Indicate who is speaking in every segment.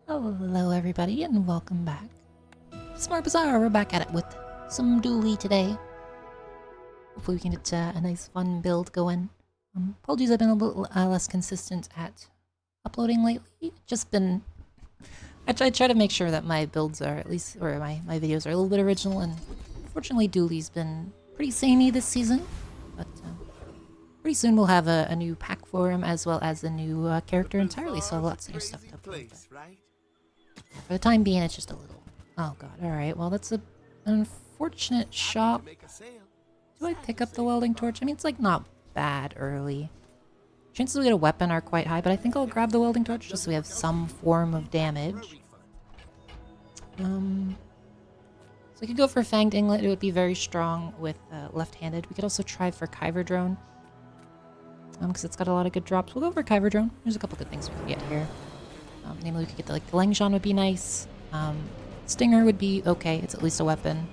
Speaker 1: Hello everybody and welcome back. Smart Bazaar, we're back at it with some dually today. Hopefully we can get a nice fun build going. Apologies I've been a little less consistent at uploading lately. I try to make sure that my builds are at least, or my videos are a little bit original, and unfortunately dually's been pretty samey this season. But pretty soon we'll have a new pack form as well as a new character entirely, so lots of new stuff to upload. For the time being, it's just a little. Oh god, alright. Well, that's an unfortunate shop. Do I pick up the welding torch? I mean, it's like not bad early. Chances we get a weapon are quite high, but I think I'll grab the welding torch just so we have some form of damage. So we could go for Fanged Inglet. It would be very strong with left-handed. We could also try for Kyver Drone. Because it's got a lot of good drops. We'll go for Kyver Drone. There's a couple good things we can get here. Namely, we could get the Langzhan would be nice. Stinger would be okay. It's at least a weapon.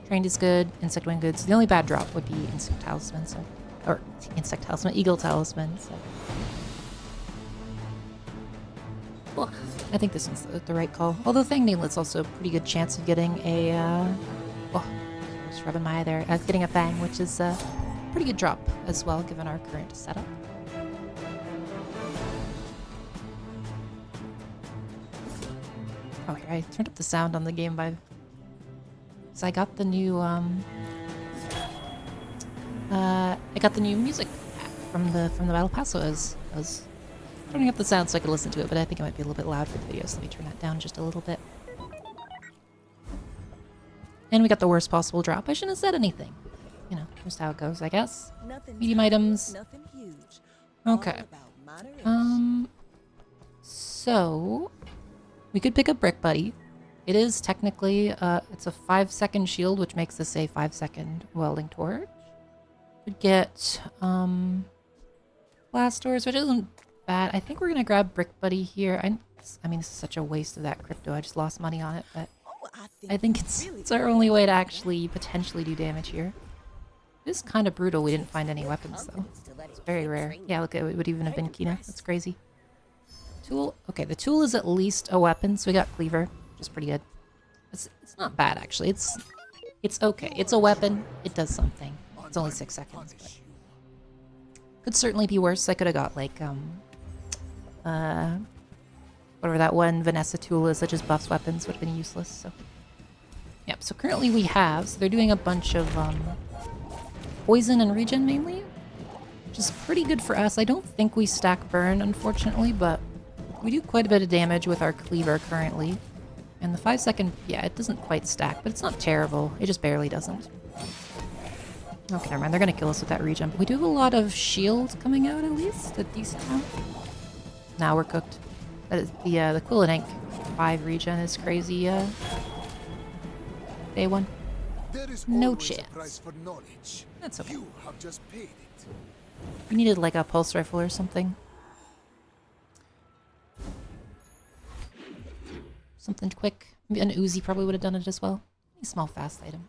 Speaker 1: Trained is good. Insect Wing good. So the only bad drop would be Insect Talisman. So, or Insect Talisman, Eagle Talisman. So. Well, I think this one's the right call. Although Fang Needlet's also a pretty good chance of getting a. Oh, just rubbing my eye there. Getting a Fang, which is a pretty good drop as well, given our current setup. Oh, here, I turned up the sound on the game by... So I got the new, I got the new music pack from the Battle Pass, so I was turning up the sound so I could listen to it, but I think it might be a little bit loud for the video, so let me turn that down just a little bit. And we got the worst possible drop. I shouldn't have said anything. You know, just how it goes, I guess. Medium items. Okay. So... we could pick up Brick Buddy. It is technically, it's a 5-second shield, which makes this a 5-second welding torch. Could get, blast doors, which isn't bad. I think we're gonna grab Brick Buddy here. I mean, this is such a waste of that crypto. I just lost money on it, but I think it's our only way to actually potentially do damage here. It is kind of brutal we didn't find any weapons, though. It's very rare. Yeah, look, it would even have been Kina. That's crazy. Tool. Okay, the tool is at least a weapon, so we got Cleaver, which is pretty good. It's not bad, actually. It's okay. It's a weapon. It does something. It's only 6 seconds, but could certainly be worse. I could have got, like, whatever that one Vanessa tool is that just buffs weapons would have been useless, so. Yep, so currently we have, so they're doing a bunch of, poison and regen, mainly, which is pretty good for us. I don't think we stack burn, unfortunately, but we do quite a bit of damage with our Cleaver currently. And the 5-second, yeah, it doesn't quite stack, but it's not terrible. It just barely doesn't. Okay, never mind. They're going to kill us with that regen. But we do have a lot of shield coming out, at least. A decent amount. Now we're cooked. That is the Quillen Ink 5 regen is crazy. Day 1. No chance. That's okay. We needed like a pulse rifle or something. Something quick. Maybe an Uzi probably would have done it as well. A small fast item.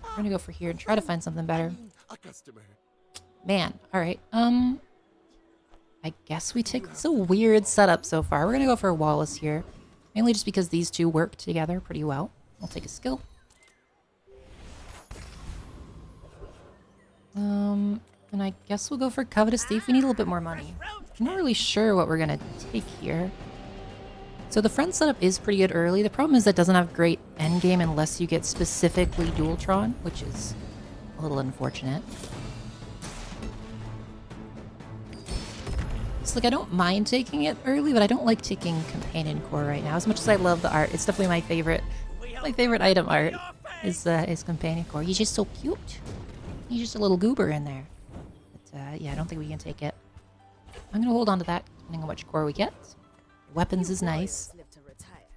Speaker 1: We're gonna go for here and try to find something better. Man, alright. I guess we take... It's a weird setup so far. We're gonna go for Wallace here. Mainly just because these two work together pretty well. We'll take a skill. And I guess we'll go for Covetous Thief. We need a little bit more money. I'm not really sure what we're gonna take here. So the front setup is pretty good early. The problem is that it doesn't have great endgame unless you get specifically Dualtron, which is a little unfortunate. So like I don't mind taking it early, but I don't like taking Companion Core right now. As much as I love the art, it's definitely my favorite item art is Companion Core. He's just so cute. He's just a little goober in there. But yeah, I don't think we can take it. I'm gonna hold on to that, depending on which core we get. Weapons is nice.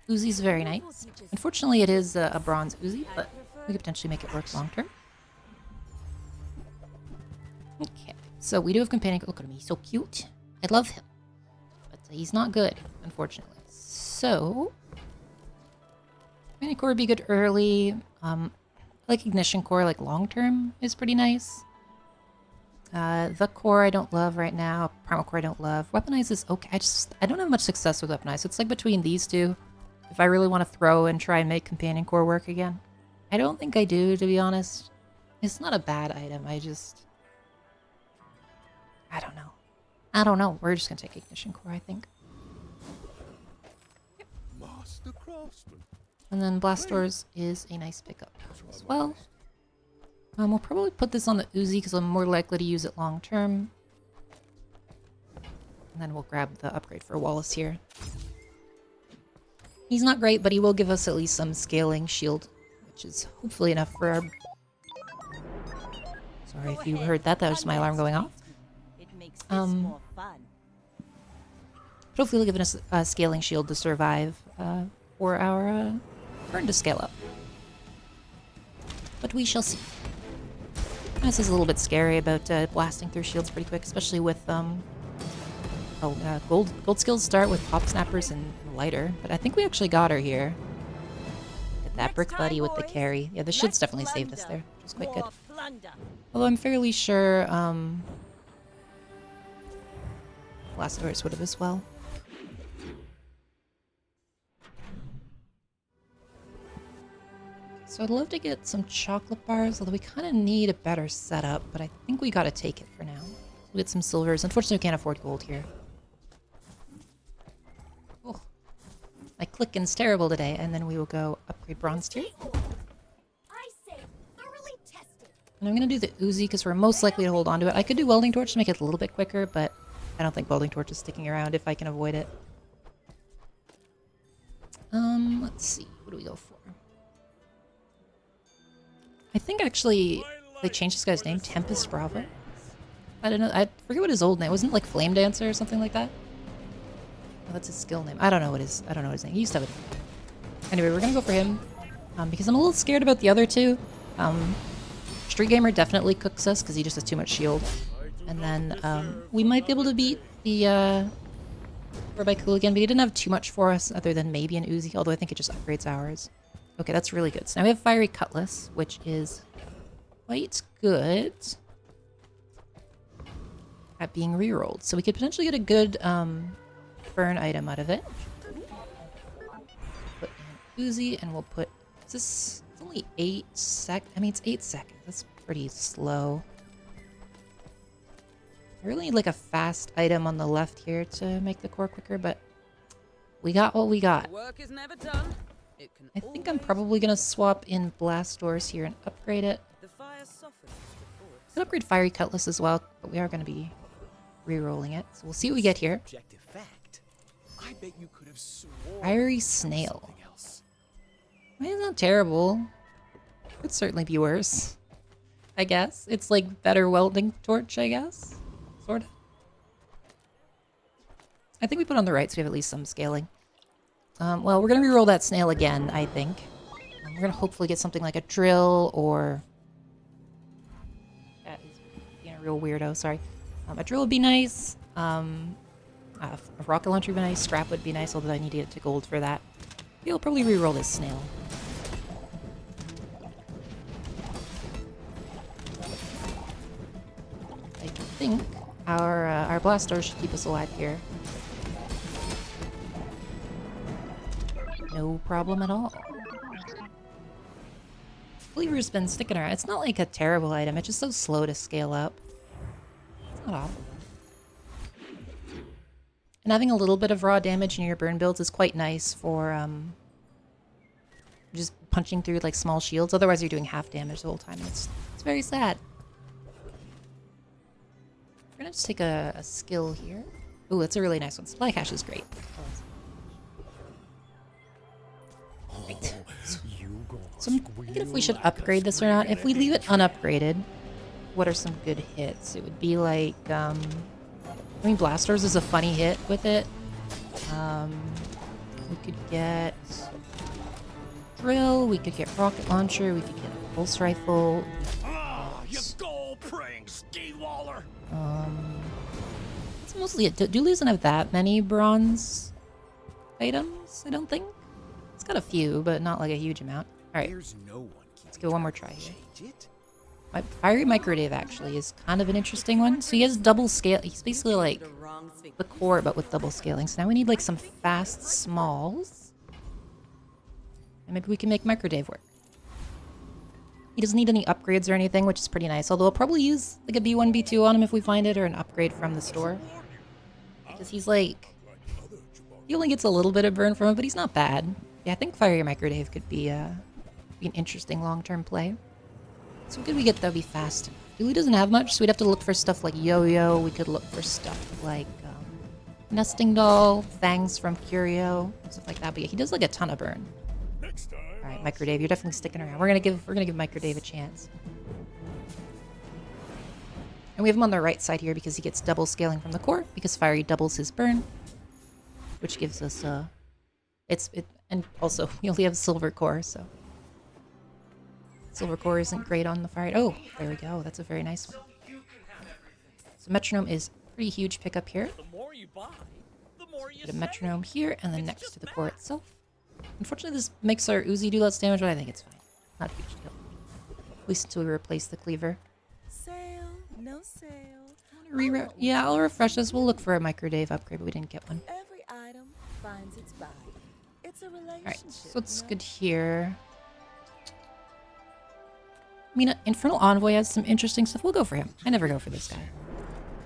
Speaker 1: Uzi's very nice. Unfortunately, it is a bronze Uzi, but we could potentially make it work long term. Okay, so we do have Companion. Look at him, he's so cute. I love him. But he's not good, unfortunately. So, Companion Core would be good early. Like Ignition Core, like long term, is pretty nice. The core I don't love right now. Primal core I don't love. Weaponize is okay. I don't have much success with weaponize. It's like between these two. If I really want to throw and try and make companion core work again. I don't think I do, to be honest. It's not a bad item. I don't know. I don't know. We're just gonna take ignition core, I think. Yep.
Speaker 2: Master craftsman.
Speaker 1: And then blast doors is a nice pickup as well. We'll probably put this on the Uzi because I'm more likely to use it long term. And then we'll grab the upgrade for Wallace here. He's not great, but he will give us at least some scaling shield, which is hopefully enough for our... Sorry if you heard that. That was my alarm going off. But hopefully it'll give us a scaling shield to survive for our turn to scale up. But we shall see. This is a little bit scary about blasting through shields pretty quick, especially with gold skills start with pop snappers and lighter, but I think we actually got her here. Get that brick buddy with the carry. Yeah, the shields definitely saved us there, which is quite good. Although I'm fairly sure blast doors would have as well. So I'd love to get some chocolate bars, although we kind of need a better setup, but I think we gotta take it for now. We'll get some silvers. Unfortunately, we can't afford gold here. Oh, my clicking's terrible today, and then we will go upgrade bronze tier. And I'm gonna do the Uzi because we're most likely to hold on to it. I could do welding torch to make it a little bit quicker, but I don't think welding torch is sticking around if I can avoid it. Let's see. What do we go for? I think actually they changed this guy's name, Tempest Bravo. I don't know. I forget what his old name wasn't. It like Flame Dancer or something like that. Oh, that's his skill name. I don't know what his. I don't know his name. He used to have it. Anyway, we're gonna go for him because I'm a little scared about the other two. Street Gamer definitely cooks us because he just has too much shield, and then we might be able to beat the by Cooligan, but he didn't have too much for us other than maybe an Uzi. Although I think it just upgrades ours. Okay, that's really good. So now we have Fiery Cutlass, which is quite good at being rerolled. So we could potentially get a good burn item out of it. Put in Uzi, and we'll put... Is this... It's only 8 seconds. I mean, it's 8 seconds. That's pretty slow. I really need like a fast item on the left here to make the core quicker, but we got what we got.
Speaker 3: Work is never done.
Speaker 1: I think I'm probably going to swap in blast doors here and upgrade it. Could upgrade Fiery Cutlass as well, but we are going to be re-rolling it. So we'll see what we get here.
Speaker 2: I bet you could have sworn
Speaker 1: Fiery Snail. I mean, it's not terrible. Could certainly be worse, I guess. It's like better welding torch, I guess. Sort of. I think we put on the right so we have at least some scaling. Well, we're going to reroll that snail again, I think. We're going to hopefully get something like a drill or... That is being a real weirdo, sorry. A drill would be nice. A rocket launcher would be nice. Scrap would be nice, although I need to get to gold for that. We'll probably reroll this snail. I think our blast door should keep us alive here. No problem at all. Cleaver's been sticking around. It's not like a terrible item. It's just so slow to scale up. It's not awful. And having a little bit of raw damage in your burn builds is quite nice for just punching through like small shields. Otherwise you're doing half damage the whole time. It's very sad. We're gonna just take a skill here. Ooh, that's a really nice one. Supply cache is great. Right. So I'm thinking if we should upgrade this or not. If we leave it unupgraded, what are some good hits? It would be like, I mean, Blasters is a funny hit with it. We could get Drill, we could get Rocket Launcher, we could get Pulse Rifle.
Speaker 2: You goal-praying ski-waller!
Speaker 1: It's mostly it. Dooley doesn't have that many bronze items, I don't think. It's got a few, but not like a huge amount. Alright,
Speaker 2: There's no one
Speaker 1: let's give it one more try here.
Speaker 2: change it.
Speaker 1: My Fiery Microdave actually is kind of an interesting one. So he has double scale. He's basically like the core, but with double scaling. So now we need like some fast smalls. And maybe we can make Microdave work. He doesn't need any upgrades or anything, which is pretty nice. Although I'll probably use like a B1, B2 on him if we find it, or an upgrade from the store. Because he's like... He only gets a little bit of burn from him, but he's not bad. Yeah, I think Fiery Microdave could be an interesting long-term play. So what could we get that would be fast? Dooley doesn't have much, so we'd have to look for stuff like Yo-Yo. We could look for stuff like Nesting Doll, Fangs from Curio, stuff like that. But yeah, he does like a ton of burn. All right, Microdave, you're definitely sticking around. We're gonna give Microdave a chance. And we have him on the right side here because he gets double scaling from the core because Fiery doubles his burn, which gives us and also we only have silver core, so silver core isn't great on the Fiery. Oh, there we go. That's a very nice one. So metronome is a pretty huge pickup here.
Speaker 2: The more you buy, the more you
Speaker 1: Get a metronome here and then next to the core itself. Unfortunately, this makes our Uzi do less damage, but I think it's fine. Not a huge deal. At least until we replace the cleaver.
Speaker 3: Sale, no sale.
Speaker 1: Reroute. Yeah, I'll refresh this. We'll look for a Microdave upgrade, but we didn't get one.
Speaker 3: Every item finds its buyer. It's a relationship.
Speaker 1: Alright, so what's good here? I mean, Infernal Envoy has some interesting stuff. We'll go for him. I never go for this guy.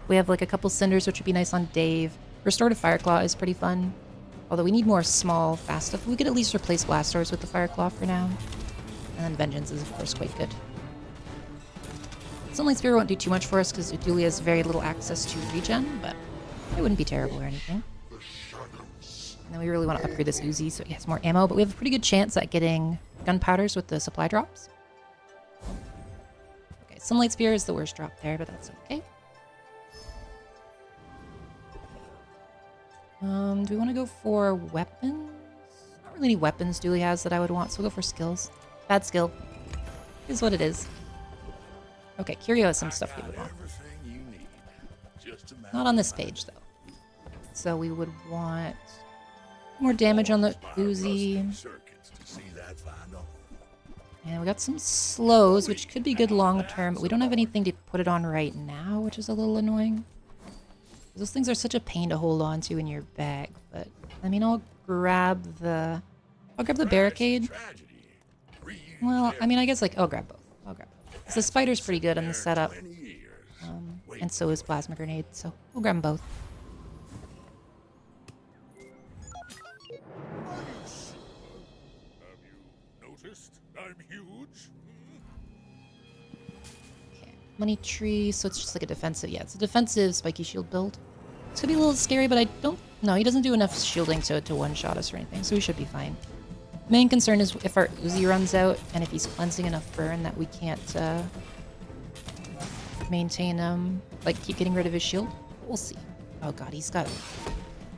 Speaker 1: We have like a couple Cinders, which would be nice on Dave. Restorative Fireclaw is pretty fun. Although we need more small, fast stuff. We could at least replace Blast Doors with the Fireclaw for now. And then Vengeance is, of course, quite good. Sunlight Spear won't do too much for us because Udulia has very little access to regen, but it wouldn't be terrible or anything. And then we really want to upgrade this Uzi so he has more ammo, but we have a pretty good chance at getting gunpowders with the supply drops. Okay, Sunlight Spear is the worst drop there, but that's okay. Do we want to go for weapons? Not really any weapons Dooley has that I would want, so we'll go for skills. Bad skill. Is what it is. Okay, Curio has some stuff we would want. Not on this page, though. So we would want more damage on the Uzi. And we got some slows, which could be good long term, but we don't have anything to put it on right now, which is a little annoying. Those things are such a pain to hold on to in your bag, but I mean, I'll grab the barricade. Well, I mean, I guess like I'll grab both. So the spider's pretty good on the setup, and so is plasma grenade. So we'll grab them both.
Speaker 2: Have you noticed I'm huge?
Speaker 1: Okay, money tree. So it's just like a defensive. Yeah, it's a defensive spiky shield build. It's gonna be a little scary, but I don't. No, he doesn't do enough shielding to one-shot us or anything, so we should be fine. Main concern is if our Uzi runs out and if he's cleansing enough burn that we can't maintain like keep getting rid of his shield. We'll see. Oh god, he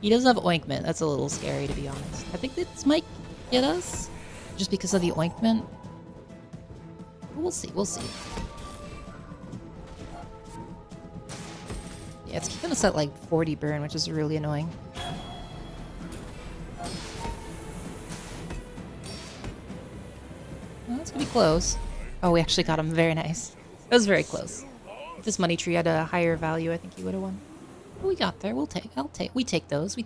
Speaker 1: does have ointment. That's a little scary, to be honest. I think this might get us just because of the ointment. But we'll see. Yeah, it's keeping us at like 40 burn, which is really annoying. Well, that's gonna be close. Oh, we actually got him. Very nice. That was very close. If this money tree had a higher value, I think he would have won. But we got there. We take those.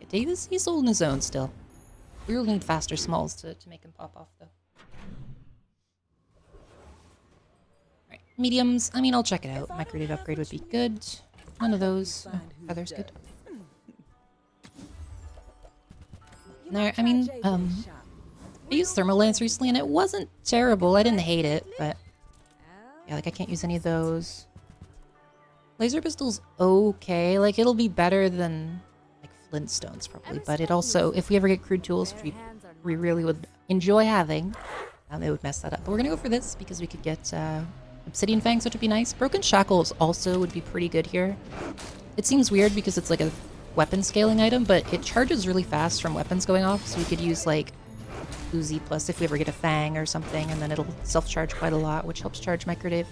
Speaker 1: Yeah, Davis, he's holding his own still. We really need faster smalls to make him pop off, though. Alright, mediums. I mean, I'll check it out. Microdave upgrade would be good. None of those. Oh, feather's good. No, I mean, I used Thermal Lance recently and it wasn't terrible. I didn't hate it, but yeah, like I can't use any of those. Laser pistol's okay. Like it'll be better than like Flintstones probably, but it also, if we ever get crude tools, which we really would enjoy having, it would mess that up. But we're gonna go for this because we could get Obsidian Fangs, which would be nice. Broken Shackles also would be pretty good here. It seems weird because it's like a weapon scaling item, but it charges really fast from weapons going off, so we could use like Uzi plus if we ever get a Fang or something, and then it'll self-charge quite a lot, which helps charge Microdave.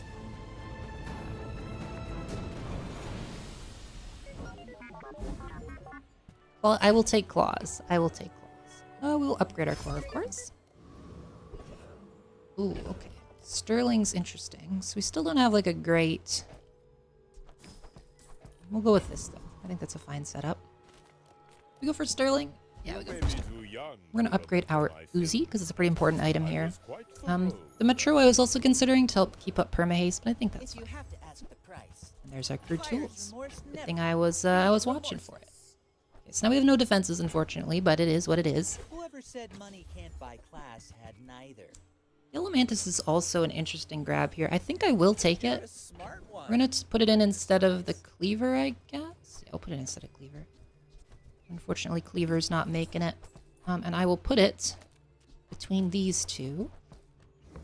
Speaker 1: Well, I will take Claws. We'll upgrade our Claw, of course. Ooh, okay. Sterling's interesting. So we still don't have like a great... We'll go with this though. I think that's a fine setup. We go for Sterling? Yeah, we go for Sterling. We're gonna upgrade our Uzi because it's a pretty important item here. The Metro I was also considering to help keep up perma-haste, but I think that's fine. And there's our crew tools. Good thing I was watching for it. Okay, so now we have no defenses, unfortunately, but it is what it is.
Speaker 4: Whoever said money can't buy class had neither.
Speaker 1: Yellow Mantis is also an interesting grab here. I think I will take it. We're gonna put it in instead of the Cleaver, I guess. Yeah, I'll put it instead of Cleaver. Unfortunately, Cleaver's not making it. And I will put it between these two.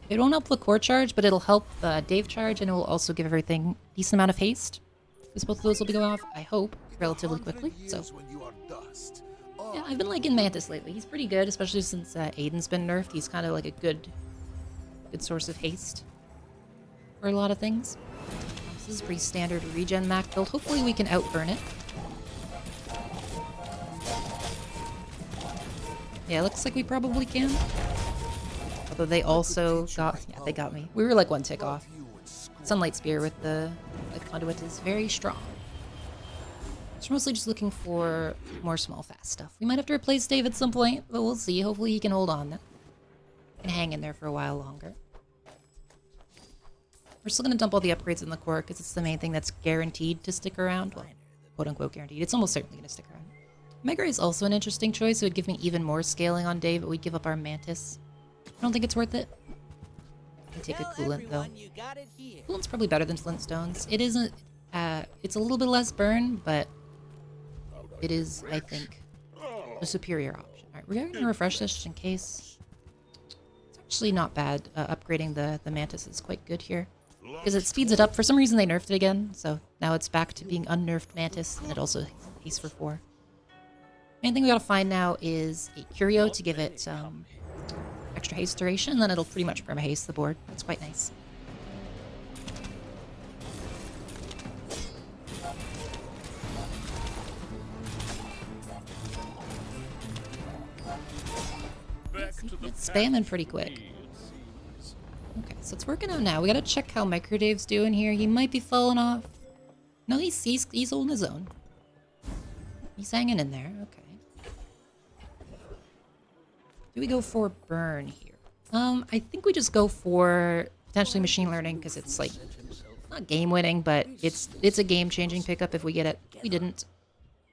Speaker 1: It won't help the core charge, but it'll help the Dave charge, and it will also give everything a decent amount of haste. Because both of those will be going off, I hope, relatively quickly. So, yeah, I've been liking Mantis lately. He's pretty good, especially since Aiden's been nerfed. He's kind of like a good source of haste for a lot of things. This is a pretty standard regen Mac build. Hopefully we can outburn it. Yeah, looks like we probably can. Although they also got... Yeah, they got me. We were like one tick off. Sunlight Spear with the conduit is very strong. So we're mostly just looking for more small fast stuff. We might have to replace Dave at some point, but we'll see. Hopefully he can hold on and hang in there for a while longer. We're still going to dump all the upgrades in the core because it's the main thing that's guaranteed to stick around. Well, quote-unquote guaranteed. It's almost certainly going to stick around. Mega Ray is also an interesting choice. It would give me even more scaling on Dave, but we'd give up our Mantis. I don't think it's worth it. I can take a Coolant, though. Coolant's probably better than Flintstones. It isn't... it's a little bit less burn, but it is, I think, a superior option. Alright, we're going to refresh this just in case. It's actually not bad. Upgrading the Mantis is quite good here. Because it speeds it up. For some reason they nerfed it again, so now it's back to being unnerfed Mantis, and it also haste for 4. Main thing we gotta find now is a Curio to give it extra haste duration, and then it'll pretty much perma-haste the board. That's quite nice. It's spamming pretty quick. Okay, so it's working out now. We gotta check how Microdave's doing here. He might be falling off. No, he's holding his own. He's hanging in there. Okay. Do we go for burn here? I think we just go for potentially machine learning because it's like not game winning, but it's a game changing pickup if we get it. We didn't.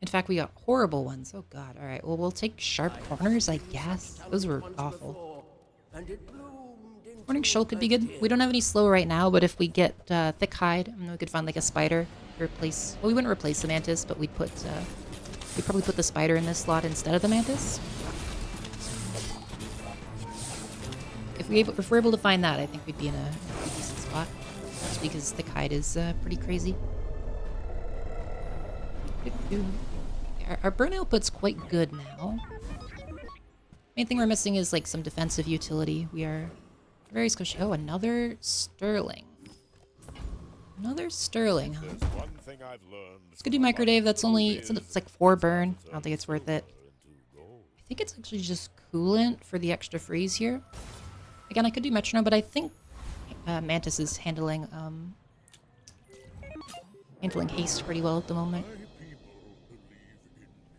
Speaker 1: In fact, we got horrible ones. Oh god. All right. Well, we'll take sharp corners, I guess. Those were awful. Morning Shoal could be good. We don't have any slow right now, but if we get thick hide, we could find like a spider to replace. Well, we wouldn't replace the Mantis, but we'd probably put the spider in this slot instead of the Mantis. If we're able to find that, I think we'd be in a decent spot. Just because thick hide is pretty crazy. Our burn output's quite good now. Main thing we're missing is like some defensive utility. We are very squishy. Oh, another Sterling. Another Sterling, huh? Let's go do Microdave. That's only... It's like 4 burn. I don't think it's worth it. I think it's actually just Coolant for the extra freeze here. Again, I could do Metronome, but I think Mantis is handling haste pretty well at the moment.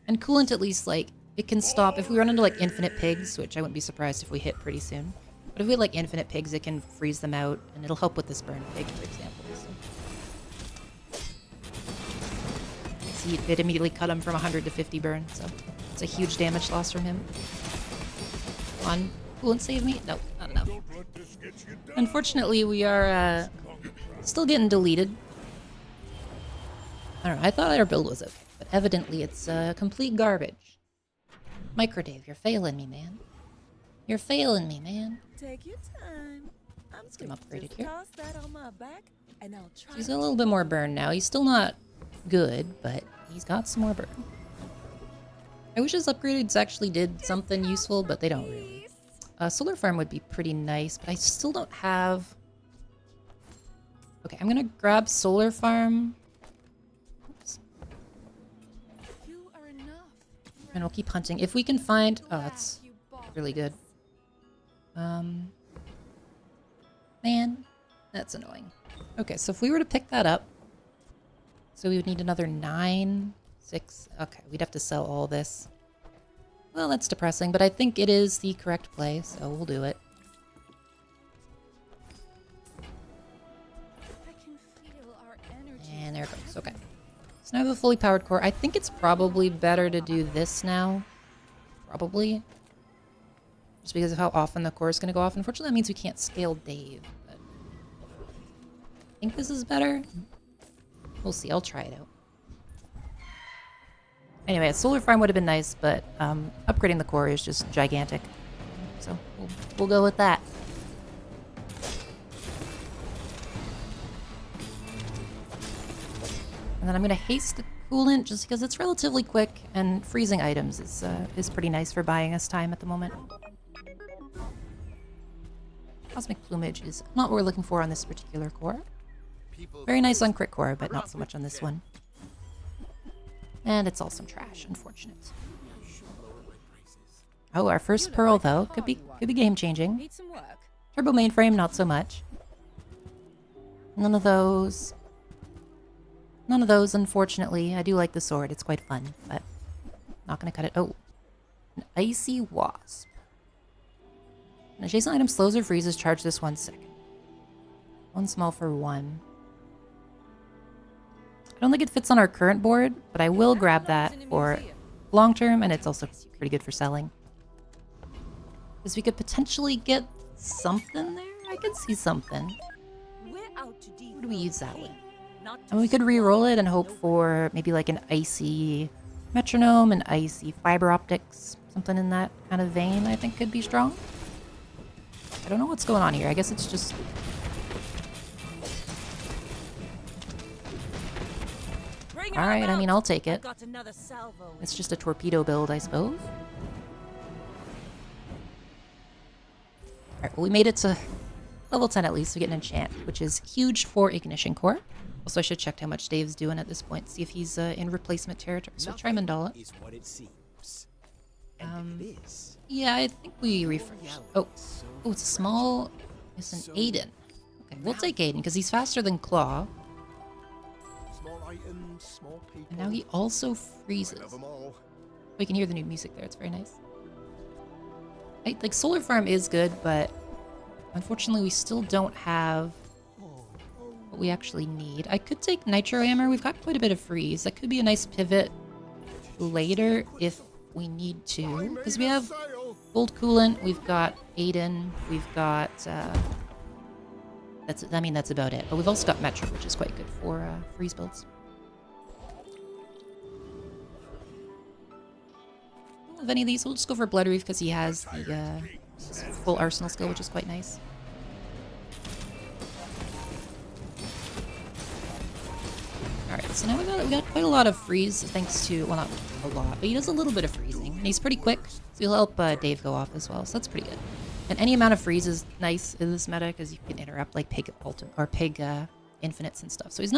Speaker 1: And Coolant at least, like, it can stop... If we run into, like, infinite pigs, which I wouldn't be surprised if we hit pretty soon. But if we had, like, infinite pigs, it can freeze them out, and it'll help with this burn pig, for example. So. See, it immediately cut him from 100 to 50 burn, so it's a huge damage loss from him. Come on. Coolant save me? No, not enough. Unfortunately, we are still getting deleted. I don't know, I thought our build was okay, but evidently it's complete garbage. Microdave, you're failing me, man. You're failing me, man.
Speaker 3: Take your time.
Speaker 1: Let's get him upgraded here.
Speaker 3: Toss that on my back, and I'll try.
Speaker 1: So he's got a little bit more burn now. He's still not good, but he's got some more burn. I wish his upgrades actually did something useful, but they don't really. Solar Farm would be pretty nice, but I still don't have... Okay, I'm gonna grab Solar Farm. Oops. And we'll keep hunting. If we can find... Oh, that's really good. Man, that's annoying. Okay, so if we were to pick that up, so we would need another 9, 6. Okay, we'd have to sell all this. Well, that's depressing, but I think it is the correct play, so we'll do it.
Speaker 3: I can feel our energy.
Speaker 1: And there it goes. Okay. So now I have a fully powered core. I think it's probably better to do this now. Probably. Just because of how often the core is going to go off. Unfortunately, that means we can't scale Dave. But I think this is better. We'll see. I'll try it out. Anyway, a solar farm would have been nice, but upgrading the core is just gigantic. So we'll go with that. And then I'm going to haste the coolant just because it's relatively quick, and freezing items is pretty nice for buying us time at the moment. Cosmic plumage is not what we're looking for on this particular core. Very nice on crit core, but not so much on this one. And it's all some trash, unfortunate. Oh, our first pearl though could be game changing.
Speaker 3: Need some work.
Speaker 1: Turbo mainframe, not so much. None of those. None of those, unfortunately. I do like the sword; it's quite fun, but not gonna cut it. Oh, an icy wasp. An adjacent item slows or freezes. Charge this 1 second. 1 small for 1. I don't think it fits on our current board, but I will grab that for long term, and it's also pretty good for selling. Because we could potentially get something there. I could see something.
Speaker 3: We're out to
Speaker 1: What do we use that with?
Speaker 3: Not
Speaker 1: And we could re-roll it and hope for maybe like an icy metronome, an icy fiber optics, something in that kind of vein. I think could be strong. I don't know what's going on here. I guess it's just. Alright, I mean, I'll take it.
Speaker 3: got another salvo.
Speaker 1: It's just a torpedo build, I suppose. Alright, well, we made it to level 10 at least. We get an enchant, which is huge for Ignition Core. Also, I should check how much Dave's doing at this point, see if he's in replacement territory. So try Mandala.
Speaker 5: Is what it seems. And if it is,
Speaker 1: Yeah, I think we refreshed. Oh, it's a small. It's an Aiden. Okay, we'll take Aiden because he's faster than Claw.
Speaker 5: small items, small people.
Speaker 1: And now he also freezes.
Speaker 5: Love 'em all.
Speaker 1: We can hear the new music there. It's very nice. Like, Solar Farm is good, but unfortunately we still don't have what we actually need. I could take Nitro Hammer. We've got quite a bit of freeze. That could be a nice pivot later if we need to. Because we have gold coolant, we've got Aiden, we've got... that's about it. But we've also got Metro, which is quite good for freeze builds. Of any of these, we'll just go for Blood Reef because he has the full arsenal skill, which is quite nice. Alright, so now we got quite a lot of freeze thanks to, well, not a lot, but he does a little bit of freezing. And he's pretty quick, so he'll help Dave go off as well, so that's pretty good. And any amount of freeze is nice in this meta because you can interrupt like Pig Ultimate or Pig Infinites and stuff. So he's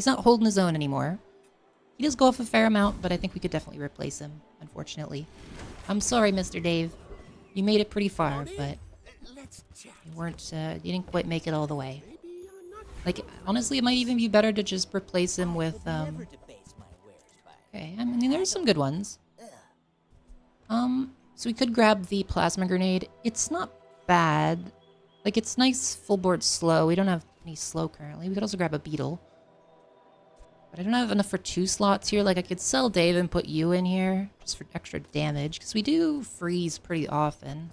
Speaker 1: not holding his own anymore. He does go off a fair amount, but I think we could definitely replace him, unfortunately. I'm sorry, Mr. Dave. You made it pretty far, but you didn't quite make it all the way. Like, honestly, it might even be better to just replace him with,
Speaker 4: Never debase my wares by.
Speaker 1: okay, I mean, there's some good ones. So we could grab the plasma grenade. It's not bad. Like, it's nice full board slow. We don't have any slow currently. We could also grab a beetle. But I don't have enough for 2 slots here. Like, I could sell Dave and put you in here just for extra damage, because we do freeze pretty often.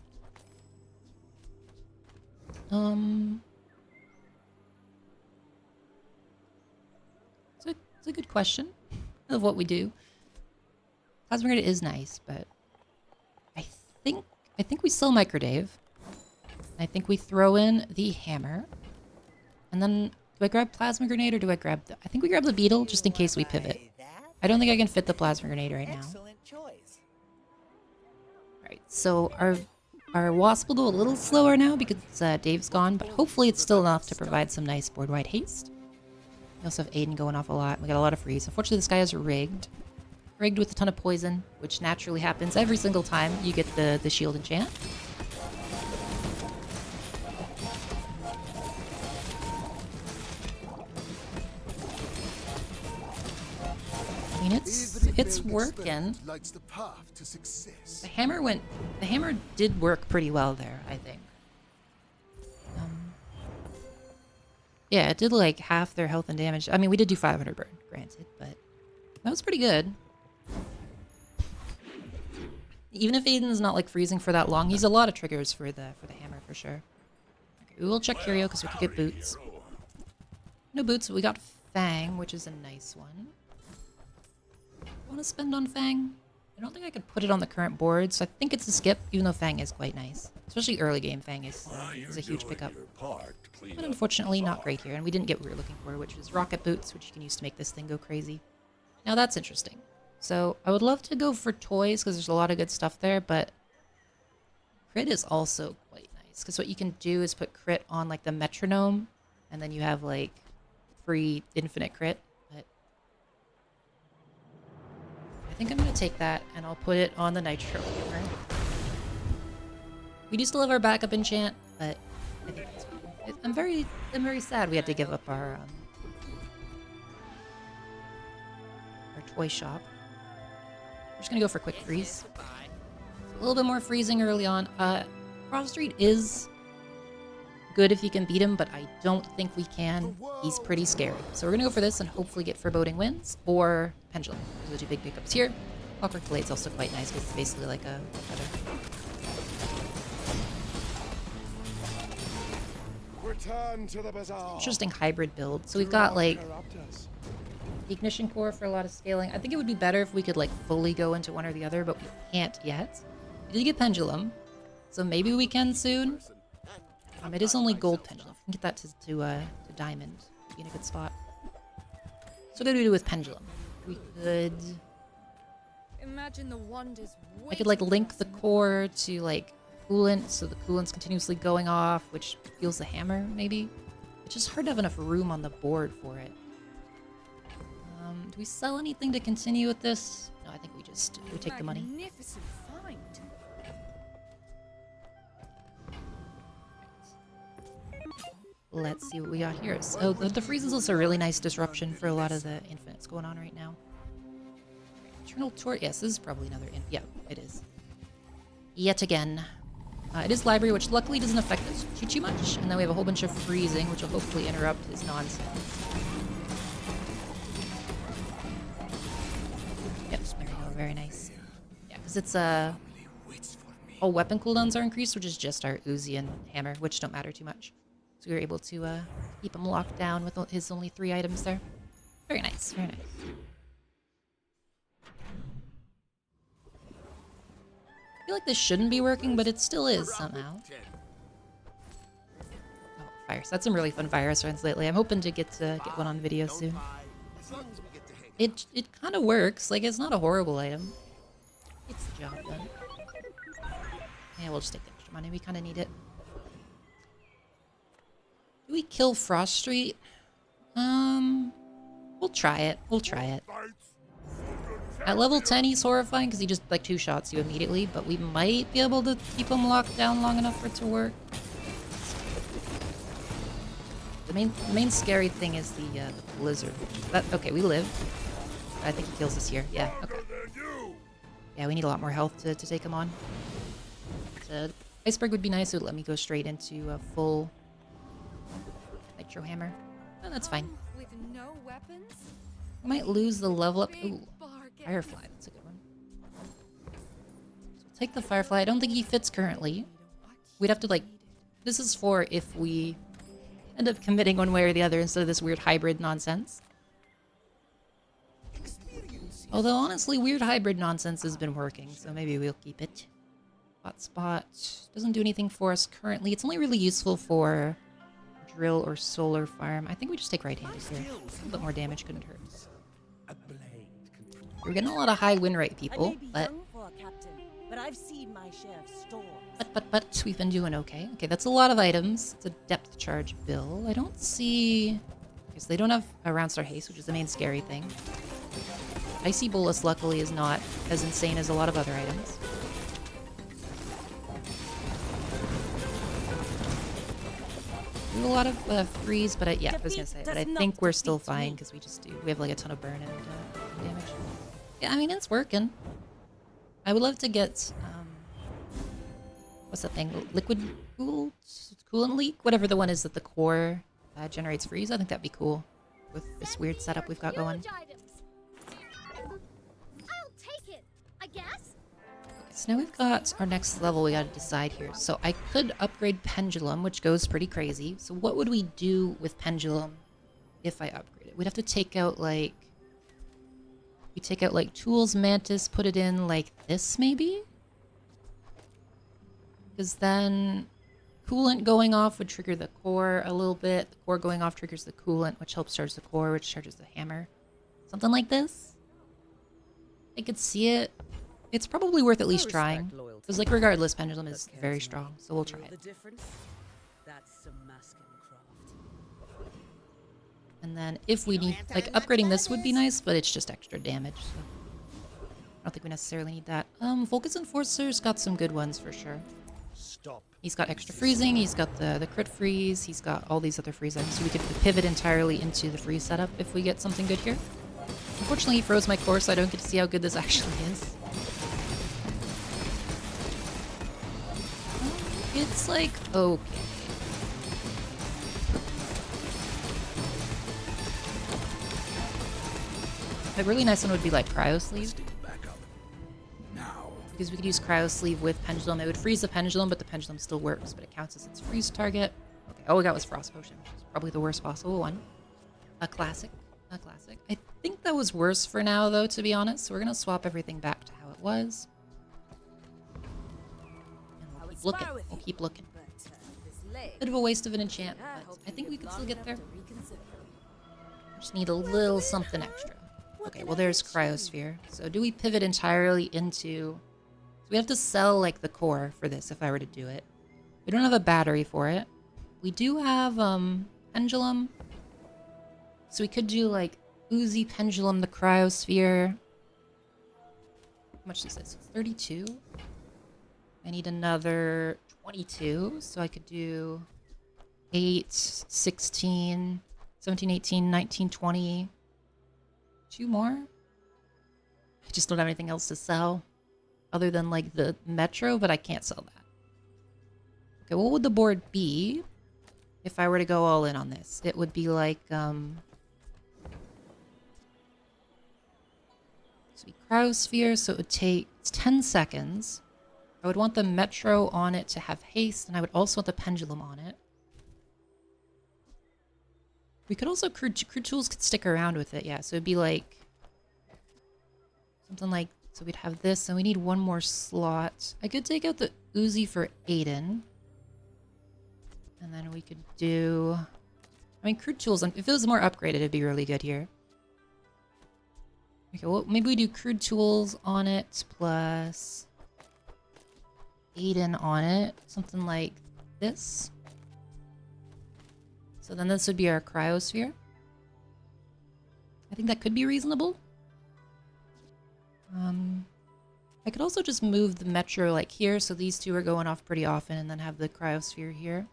Speaker 1: It's a good question of what we do. Plasma grenade is nice, but I think we sell Micro Dave. I think we throw in the hammer, and then do I grab plasma grenade or do I grab the? I think we grab the beetle just in case we pivot. I don't think I can fit the plasma grenade right now.
Speaker 4: Excellent choice.
Speaker 1: Alright, so our wasp will go a little slower now because Dave's gone, but hopefully it's still enough to provide some nice board-wide haste. We also have Aiden going off a lot. We got a lot of freeze. Unfortunately, this guy is rigged. Rigged with a ton of poison, which naturally happens every single time you get the shield enchant. mean, it's working.
Speaker 6: Lights the path to success.
Speaker 1: The hammer did work pretty well there, I think. Yeah, it did like half their health and damage. I mean, we did do 500 burn, granted, but that was pretty good. Even if Aiden's not like freezing for that long, he's a lot of triggers for the hammer for sure. Okay, we will check Curio because we could get boots. No boots, but we got Fang, which is a nice one. Want to spend on Fang? I don't think I could put it on the current board, so I think it's a skip, even though Fang is quite nice. Especially early game, Fang is a huge pickup. But unfortunately, not great here, and we didn't get what we were looking for, which was rocket boots, which you can use to make this thing go crazy. Now that's interesting. So I would love to go for toys, because there's a lot of good stuff there, but crit is also quite nice, because what you can do is put crit on like the metronome, and then you have like free infinite crit. But I think I'm going to take that, and I'll put it on the nitro hammer. We do still have our backup enchant, but I think that's fine. I'm very sad we had to give up our toy shop. We're just gonna go for quick freeze. A little bit more freezing early on. Frost Street is good if you can beat him, but I don't think we can. He's pretty scary. So we're gonna go for this and hopefully get Foreboding Winds or Pendulum. Those are the two big pickups here. Clockwork Blade's also quite nice because it's basically like a feather.
Speaker 6: Return to the bazaar.
Speaker 1: Interesting hybrid build. So we've got like Ignition Core for a lot of scaling. I think it would be better if we could like fully go into one or the other, but we can't yet. We did get Pendulum, so maybe we can soon. It is only gold Pendulum. We can get that to Diamond. Be in a good spot. So what do we do with Pendulum? We could...
Speaker 3: Imagine the wonders.
Speaker 1: I could like link the core to like coolant, so the coolant's continuously going off, which fuels the hammer, maybe? It's just hard to have enough room on the board for it. Do we sell anything to continue with this? No, I think we take the money.
Speaker 3: Magnificent find.
Speaker 1: Let's see what we got here. So the freeze is also a really nice disruption for a lot of the infinites going on right now. Eternal Torch. Yes, this is probably another. Yeah, it is. Yet again. It is library, which luckily doesn't affect us too much. And then we have a whole bunch of freezing, which will hopefully interrupt his nonsense. Yep, there we go. Very nice. Yeah, because it's all weapon cooldowns are increased, which is just our Uzi and hammer, which don't matter too much. So we were able to keep him locked down with his only 3 items there. Very nice. Very nice. I feel like this shouldn't be working, but it still is somehow. Oh, fire. So that's some really fun fire runs lately. I'm hoping to get one on video soon. It kind of works. Like, it's not a horrible item. It's the job done. Yeah, we'll just take the extra money. We kind of need it. Do we kill Frost Street? We'll try it. We'll try it. At level 10, he's horrifying because he just like 2-shots you immediately, but we might be able to keep him locked down long enough for it to work. The main scary thing is the blizzard. Okay, we live. I think he kills us here. Yeah, okay. Yeah, we need a lot more health to take him on. Iceberg would be nice. It would let me go straight into a full Nitro Hammer. Oh, that's fine.
Speaker 3: With no weapons?
Speaker 1: We might lose the level up.
Speaker 3: Big
Speaker 1: Ooh,
Speaker 3: bargain.
Speaker 1: Firefly. That's a good one. So we'll take the Firefly. I don't think he fits currently. We'd have to like... This is for if we end up committing one way or the other instead of this weird hybrid nonsense. Although, honestly, weird hybrid nonsense has been working, so maybe we'll keep it. Hotspot doesn't do anything for us currently. It's only really useful for drill or solar farm. I think we just take right-handed here. A little bit more damage couldn't hurt. We're getting a lot of high win rate, people, but
Speaker 3: I've seen my share of storms.
Speaker 1: but we've been doing okay. Okay, that's a lot of items. It's a depth charge bill. I don't see... Because they don't have a round star haste, which is the main scary thing. Icy Bolus, luckily, is not as insane as a lot of other items. We have a lot of freeze, but yeah, I was gonna say, but I think we're still fine because we have like a ton of burn and damage. Yeah, I mean, it's working. I would love to get, what's that thing? Liquid coolant leak? Whatever the one is that the core generates freeze. I think that'd be cool with this weird setup we've got going.
Speaker 7: I'll take it, I guess.
Speaker 1: Okay, so now we've got our next level we gotta decide here. So I could upgrade Pendulum, which goes pretty crazy. So what would we do with Pendulum if I upgrade it? We'd have to take out, like... We take out, like, Tools, Mantis, put it in like this, maybe? Because then coolant going off would trigger the core a little bit. The core going off triggers the coolant, which helps charge the core, which charges the hammer. Something like this? I could see it. It's probably worth at least trying. Because, like, regardless, Pendulum is very strong, so we'll try it.
Speaker 3: That's some masking craft.
Speaker 1: And then if we need, like, upgrading this would be nice, but it's just extra damage, so I don't think we necessarily need that. Focus Enforcer's got some good ones for sure.
Speaker 5: Stop.
Speaker 1: He's got extra freezing, he's got the crit freeze, he's got all these other freeze items, so we could pivot entirely into the freeze setup if we get something good here. Unfortunately, he froze my core, so I don't get to see how good this actually is. It's like, okay. A really nice one would be like Cryo Sleeve.
Speaker 6: Back up. Now.
Speaker 1: Because we could use Cryo Sleeve with Pendulum. It would freeze the Pendulum, but the Pendulum still works, but it counts as its freeze target. Okay, all we got was Frost Potion, which is probably the worst possible one. A classic. A classic. I think that was worse for now, though, to be honest. So we're going to swap everything back to how it was. And we'll keep looking. We'll keep looking. Bit of a waste of an enchant, but I think we can still get there. Just need a little something extra. Okay, well there's Cryosphere. So do we pivot entirely into... So we have to sell, like, the core for this if I were to do it. We don't have a battery for it. We do have, Pendulum. So we could do, like, Uzi, Pendulum, the Cryosphere. How much is this? 32? I need another 22, so I could do 8, 16, 17, 18, 19, 20. 2 more? I just don't have anything else to sell other than, like, the Metro, but I can't sell that. Okay, what would the board be if I were to go all in on this? It would be like, so we Cryosphere, so it would take 10 seconds. I would want the Metro on it to have haste, and I would also want the Pendulum on it. We could also, Crude Tools could stick around with it, yeah. So it'd be like, something like, so we'd have this, and we need one more slot. I could take out the Uzi for Aiden. And then we could do, I mean, Crude Tools, if it was more upgraded, it'd be really good here. Okay, well, maybe we do Crude Tools on it, plus Aiden on it. Something like this. So then this would be our Cryosphere. I think that could be reasonable. I could also just move the Metro like here, so these two are going off pretty often, and then have the Cryosphere here.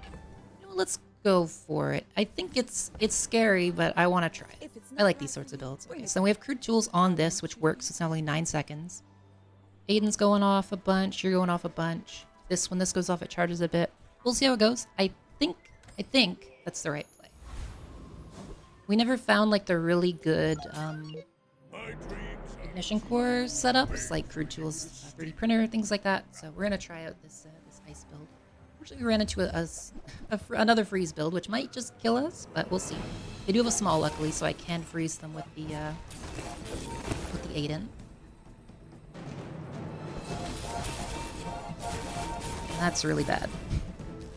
Speaker 1: You know, let's go for it. I think it's scary, but I want to try it. I like these sorts of builds. Okay, so we have Crude Tools on this, which works. It's now only 9 seconds. Aiden's going off a bunch. You're going off a bunch. This, when this goes off, it charges a bit. We'll see how it goes. I think that's the right play. We never found, like, the really good ignition core setups, like Crude Tools 3D printer, things like that. So we're gonna try out this this ice build. Unfortunately, we ran into another freeze build, which might just kill us, but we'll see. They do have a small, luckily, so I can freeze them with the Aiden. And that's really bad.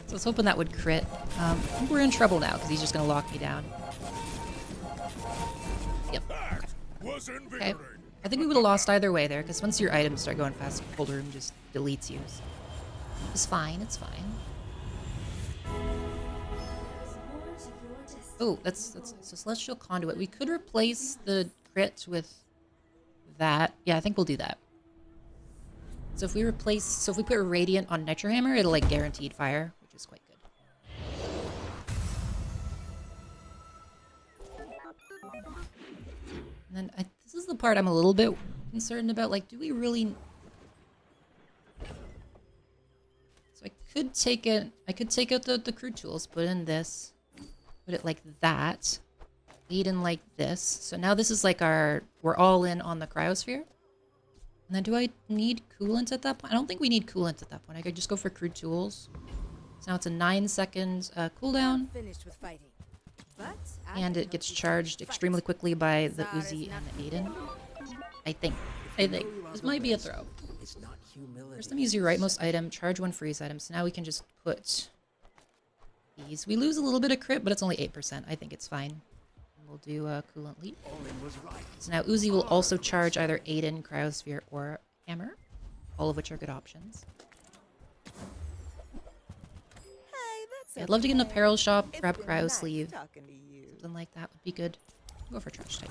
Speaker 1: So I was hoping that would crit. I think we're in trouble now, because he's just going to lock me down. Yep. Okay. I think we would have lost either way there, because once your items start going fast, Cold Room just deletes you. So it's fine, it's fine. Oh, that's so Celestial Conduit. We could replace the crit with that. Yeah, I think we'll do that. So if we put Radiant on Nitro Hammer, it'll, like, guaranteed fire, which is quite good. And this is the part I'm a little bit concerned about. Like, do we really... So I could take it... I could take out the crude tools, put in this, put it like that, lead in like this. So now this is like our... We're all in on the cryosphere. And then do I need coolant at that point? I don't think we need coolant at that point. I could just go for crude tools. So now it's a 9-second cooldown.
Speaker 3: Finished with fighting. But
Speaker 1: And it gets charged extremely quickly by the Uzi and the Aiden. I think. This might be a throw.
Speaker 5: It's not humility.
Speaker 1: First time use your rightmost item, charge one freeze item. So now we can just put these. We lose a little bit of crit, but it's only 8%. I think it's fine. We'll do a coolant leap. So now Uzi will also charge either Aiden, Cryosphere, or Hammer. All of which are good options. Yeah, I'd love to get in a apparel shop, grab Cryo Sleeve. Something like that would be good. Go for Trash Type.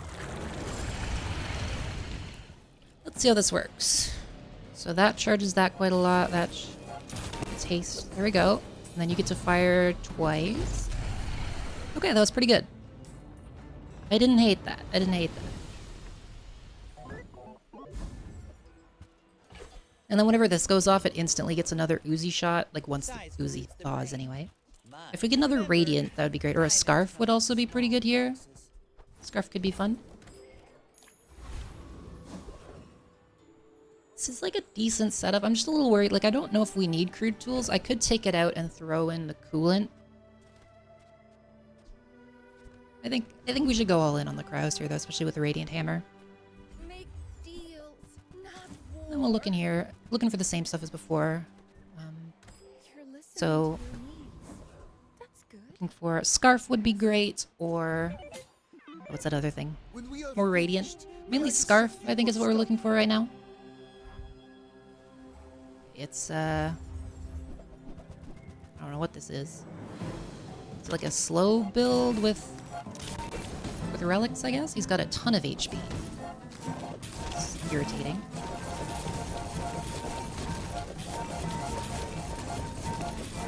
Speaker 1: Let's see how this works. So that charges that quite a lot. That taste. There we go. And then you get to fire twice. Okay, that was pretty good. I didn't hate that. I didn't hate that. And then whenever this goes off, it instantly gets another Uzi shot. Like once the Uzi thaws anyway. If we get another Radiant, that would be great. Or a Scarf would also be pretty good here. Scarf could be fun. This is like a decent setup. I'm just a little worried. Like, I don't know if we need crude tools. I could take it out and throw in the coolant. I think we should go all in on the cryosphere though, especially with the Radiant Hammer.
Speaker 7: Make deals, not war.
Speaker 1: And we'll look in here, looking for the same stuff as before.
Speaker 3: You're listening
Speaker 1: So,
Speaker 3: to your needs. That's good.
Speaker 1: looking for Scarf would be great, or what's that other thing? More Radiant. Mainly Scarf, I think is what we're looking for right now. It's I don't know what this is. It's like a slow build with relics, I guess. He's got a ton of HP. It's irritating.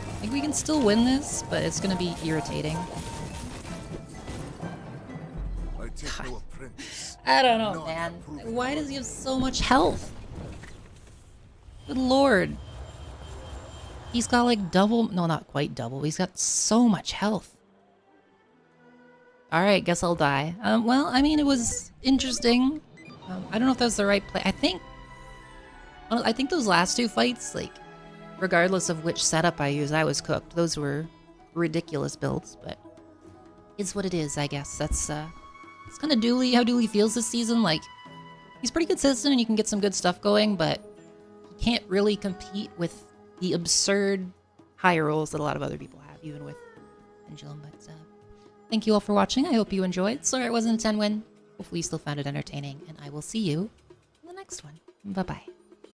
Speaker 1: I think we can still win this, but it's gonna be irritating. I don't know, man. Why does he have so much health? Good lord. He's got like double, no, not quite double. He's got so much health. Alright, guess I'll die. Well, I mean, it was interesting. I don't know if that was the right play. I think those last two fights, like, regardless of which setup I use, I was cooked. Those were ridiculous builds, but it's what it is, I guess. That's, it's kind of Dooley, how Dooley feels this season. Like, he's pretty consistent and you can get some good stuff going, but he can't really compete with the absurd high rolls that a lot of other people have, even with Pendulum, but, thank you all for watching. I hope you enjoyed. Sorry it wasn't a 10 win. Hopefully you still found it entertaining, and I will see you in the next one. Bye-bye.